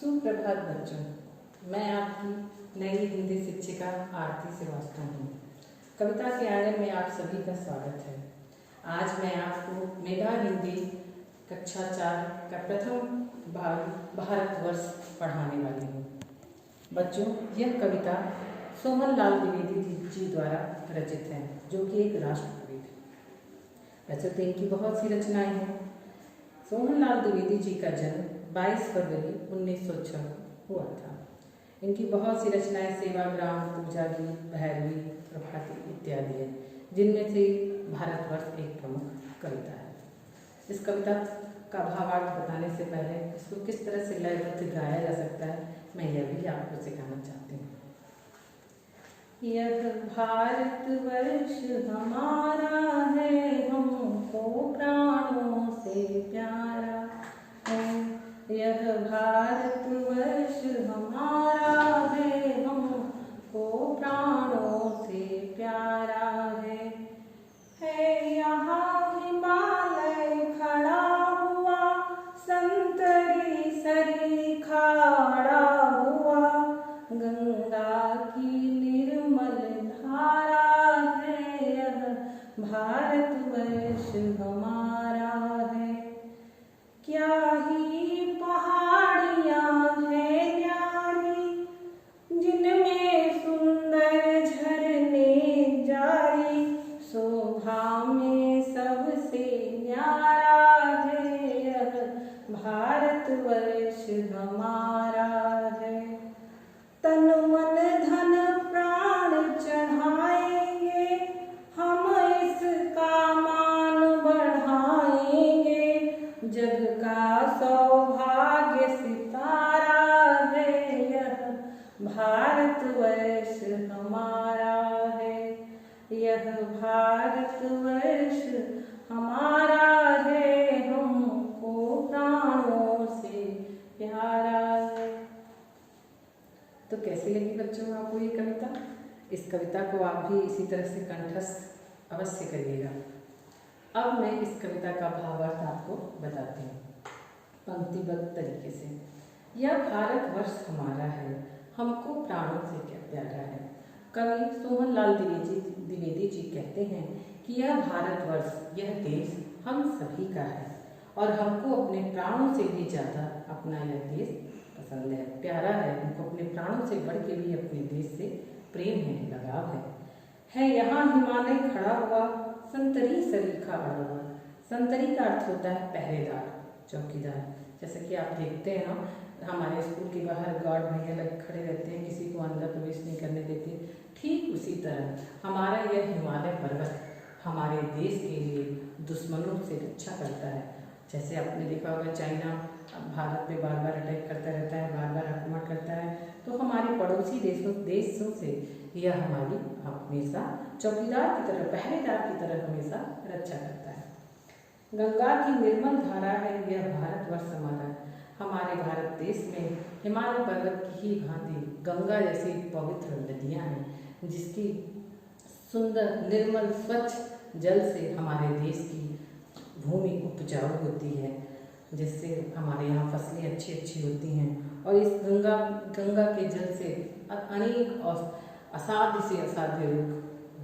सुप्रभात बच्चों, मैं आपकी नई हिंदी शिक्षिका आरती श्रीवास्तव हूँ। कविता के आंगन में आप सभी का स्वागत है। आज मैं आपको मेधा हिंदी कक्षा 4 का प्रथम भाग भारतवर्ष पढ़ाने वाली हूँ। बच्चों, यह कविता सोहन लाल द्विवेदी जी द्वारा रचित है, जो कि एक राष्ट्रकवि थे। वैसे तो इनकी बहुत सी रचनाएं हैं। सोहन लाल द्विवेदी जी का जन्म 22 फरवरी 1906 हुआ था। इनकी बहुत सी रचनाएं सेवाग्राम, पूजा गीत, भैरवी, प्रभाती इत्यादि है, जिनमें से भारतवर्ष एक प्रमुख कविता है। इस कविता का भावार्थ बताने से पहले इसको किस तरह से लयबद्ध गाया जा सकता है, मैं यह भी आपको सिखाना चाहती हूँ। यह भारतवर्ष हमारा है, हमको प्राणों से प्यारा है। यह भारतवर्ष हमारा है, हमको प्राणों से प्यारा है। यहाँ हिमालय खड़ा हुआ, संतरी सरीखा खड़ा हुआ, गंगा की निर्मल धारा है। यह भारतवर्ष हमारा है। क्या ही पहाड़ियाँ हैं न्यारी, जिनमें सुंदर झरने जारी, शोभा में सबसे न्यारा है। यह भारतवर्ष हमारा है। तन मन धन प्राण चढ़ाएंगे, हम इसका मान बढ़ाएंगे। जग का सौभाग्य सितारा है। यह भारतवर्ष हमारा है। यह भारतवर्ष हमारा है, हमको प्राणों से प्यारा है। तो कैसी लगी बच्चों आपको ये कविता? इस कविता को आप भी इसी तरह से कंठस्थ अवश्य करिएगा। अब मैं इस कविता का भावार्थ आपको बताती हूँ पंक्तिबद्ध तरीके से। यह भारतवर्ष हमारा है, हमको प्राणों से क्या प्यारा है। कवि सोहन लाल द्विवेदी जी कहते हैं कि यह भारतवर्ष, यह देश हम सभी का है और हमको अपने प्राणों से भी ज़्यादा अपना यह देश पसंद है, प्यारा है। हमको अपने प्राणों से बढ़ के भी अपने देश से प्रेम है, लगाव है। यहाँ हिमालय खड़ा हुआ, संतरी सरीखा अड़ा हुआ। संतरी का अर्थ होता है पहरेदार, चौकीदार। जैसे कि आप देखते हैं ना, हमारे स्कूल के बाहर गार्ड भैया लग खड़े रहते हैं, किसी को अंदर प्रवेश नहीं करने देते। ठीक उसी तरह हमारा यह हिमालय पर्वत हमारे देश के लिए दुश्मनों से रक्षा करता है। जैसे आपने देखा होगा, चाइना भारत पे बार बार अटैक करता रहता है, बार बार आक्रमण करता है, तो हमारे पड़ोसी देशों से यह हमारी हमेशा चौकीदार की तरह, पहरेदार की तरह हमेशा रक्षा करता है। गंगा की निर्मल धारा है, यह भारतवर्ष हमारा। हमारे भारत देश में हिमालय पर्वत की ही भांति गंगा जैसी पवित्र नदियाँ हैं, जिसकी सुंदर निर्मल स्वच्छ जल से हमारे देश की भूमि उपजाऊ होती है, जिससे हमारे यहाँ फसलें अच्छी अच्छी होती हैं। और इस गंगा के जल से अनेक असाध्य से असाध्य रोग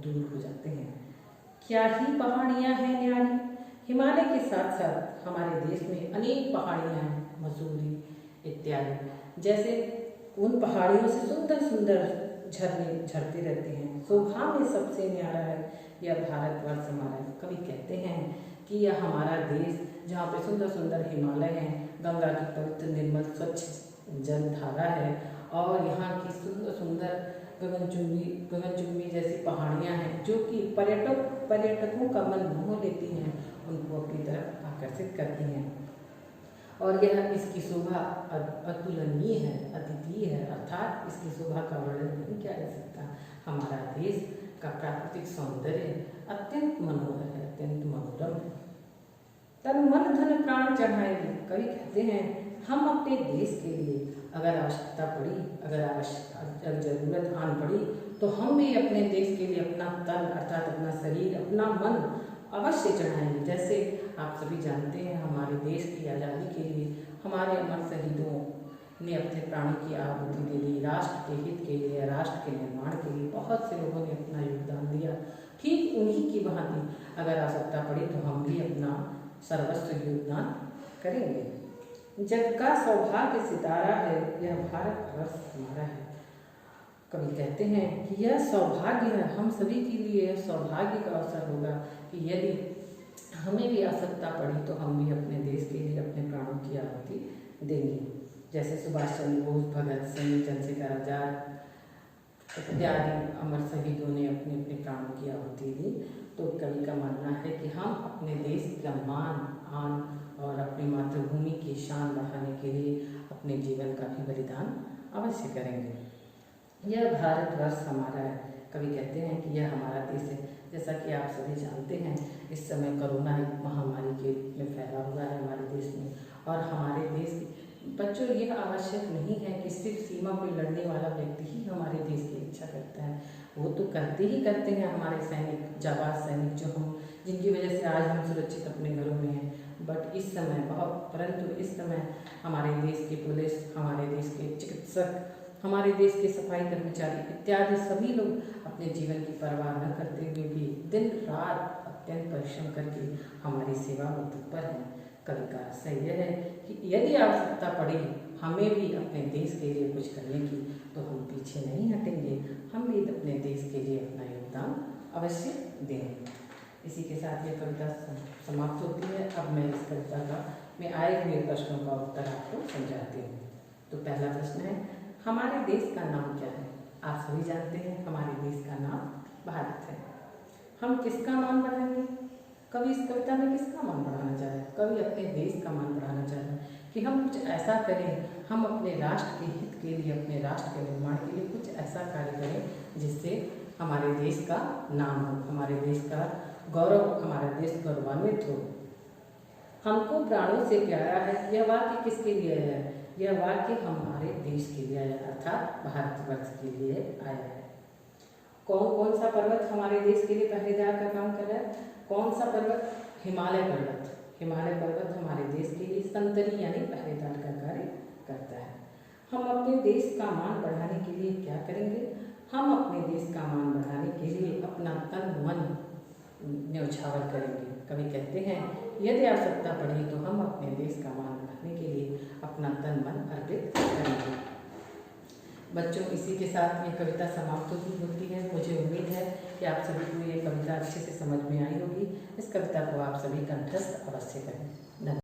दूर हो जाते हैं। क्या ही पहाड़ियाँ हैं न्यारी। हिमालय के साथ साथ हमारे देश में अनेक पहाड़ियाँ हैं, मसूरी इत्यादि। जैसे उन पहाड़ियों से सुंदर सुंदर झरने झरते रहते हैं। शोभा में सबसे न्यारा है, यह भारतवर्ष हमारा। कवि कहते हैं कि यह हमारा देश, जहाँ पे सुंदर सुंदर हिमालय हैं, गंगा की पवित्र निर्मल स्वच्छ जल धारा है, और यहाँ की सुंदर सुंदर गगनचुंबी जैसी पहाड़ियाँ हैं, जो कि पर्यटकों का मन मोह लेती हैं, उनको अपनी तरफ आकर्षित करती हैं। और यह इसकी शोभा अतुलनीय है, अद्वितीय है, अर्थात इसकी शोभा का वर्णन नहीं किया जा सकता। हमारा देश का प्राकृतिक सौंदर्य अत्यंत मनोहर है, अत्यंत मनोरम है। तन मन धन प्राण चढ़ाएंगे। कवि कहते हैं हम अपने देश के लिए अगर आवश्यकता पड़ी, अगर जरूरत आन पड़ी, तो हम भी अपने देश के लिए अपना तन अर्थात अपना शरीर, अपना मन अवश्य चढ़ाएंगे। जैसे आप सभी जानते हैं, हमारे देश की आज़ादी के लिए हमारे अमर शहीदों ने अपने प्राणों की आहुति दे दी। राष्ट्र के हित के लिए, राष्ट्र के निर्माण के लिए बहुत से लोगों ने अपना योगदान दिया। ठीक उन्हीं की भांति अगर आवश्यकता पड़ी तो हम भी अपना सर्वस्व योगदान करेंगे। जग का सौभाग्य सितारा है, यह भारत वर्ष हमारा है। कवि कहते हैं कि यह सौभाग्य है, हम सभी के लिए यह सौभाग्य का अवसर होगा कि यदि हमें भी आवश्यकता पड़ी तो हम भी अपने देश के लिए अपने प्राणों की आहुति देंगे। जैसे सुभाष चंद्र बोस, भगत सिंह, चंद्रशेखर आजाद इत्यादि अमर शहीदों ने अपने अपने प्राणों की आहुति दी। तो कवि का मानना है कि हम अपने देश का मान आन और अपनी मातृभूमि की शान बढ़ाने के लिए अपने जीवन का भी बलिदान अवश्य करेंगे। यह भारतवर्ष हमारा है। कवि कहते हैं कि यह हमारा देश है। जैसा कि आप सभी जानते हैं, इस समय कोरोना एक महामारी के रूप में फैला हुआ है हमारे देश में। और हमारे देश बच्चों, यह आवश्यक नहीं है कि सिर्फ सीमा पर लड़ने वाला व्यक्ति ही हमारे देश की रक्षा करता है। वो तो करते ही करते हैं हमारे सैनिक, जाबाज सैनिक, जो हम जिनकी वजह से आज हम सुरक्षित अपने घरों में हैं। बट इस समय हमारे देश की पुलिस, हमारे देश के चिकित्सक, हमारे देश के सफाई कर्मचारी इत्यादि सभी लोग अपने जीवन की परवाह न करते हुए भी दिन रात अत्यंत परिश्रम करके हमारी सेवा में तत्पर हैं। कवि का आशय यह है कि यदि आवश्यकता पड़ी हमें भी अपने देश के लिए कुछ करने की तो हम पीछे नहीं हटेंगे, हम भी अपने देश के लिए अपना योगदान अवश्य देंगे। इसी के साथ ये कविता समाप्त होती है। अब मैं इस कविता में आए हुए प्रश्नों का उत्तर आपको समझाती हूँ। तो पहला प्रश्न है, हमारे देश का नाम क्या है? आप सभी जानते हैं हमारे देश का नाम भारत है। हम किसका मान बढ़ाएंगे? कवि इस कविता में किसका मान बढ़ाना चाह रहे हैं? कवि अपने देश का मान बढ़ाना चाह रहे हैं कि हम कुछ ऐसा करें, हम अपने राष्ट्र के हित के लिए, अपने राष्ट्र के निर्माण के लिए कुछ ऐसा कार्य करें जिससे हमारे देश का नाम हो, हमारे देश का गौरव, हमारा देश गौरवान्वित हो। हमको प्राणों से प्यारा है, यह वाक्य किसके लिए है? यह वाक्य हमारे देश के लिए आया, अर्थात भारतवर्ष के लिए आया है। कौन कौन सा पर्वत हमारे देश के लिए पहरेदार का काम कर रहा है? कौन सा पर्वत? हिमालय पर्वत। हिमालय पर्वत हमारे देश के लिए संतरी यानी पहरेदार का कार्य करता है। हम अपने देश का मान बढ़ाने के लिए क्या करेंगे? हम अपने देश का मान बढ़ाने के लिए अपना तन मन न्यौछावर करेंगे। कवि कहते हैं यदि आवश्यकता पड़ी तो हम अपने देश का मान बढ़ाने के लिए अपना तन मन अर्पित करेंगे। बच्चों, इसी के साथ ये कविता समाप्त होती है। मुझे उम्मीद है कि आप सभी को ये कविता अच्छे से समझ में आई होगी। इस कविता को आप सभी कंठस्थ अवश्य करें। धन्यवाद।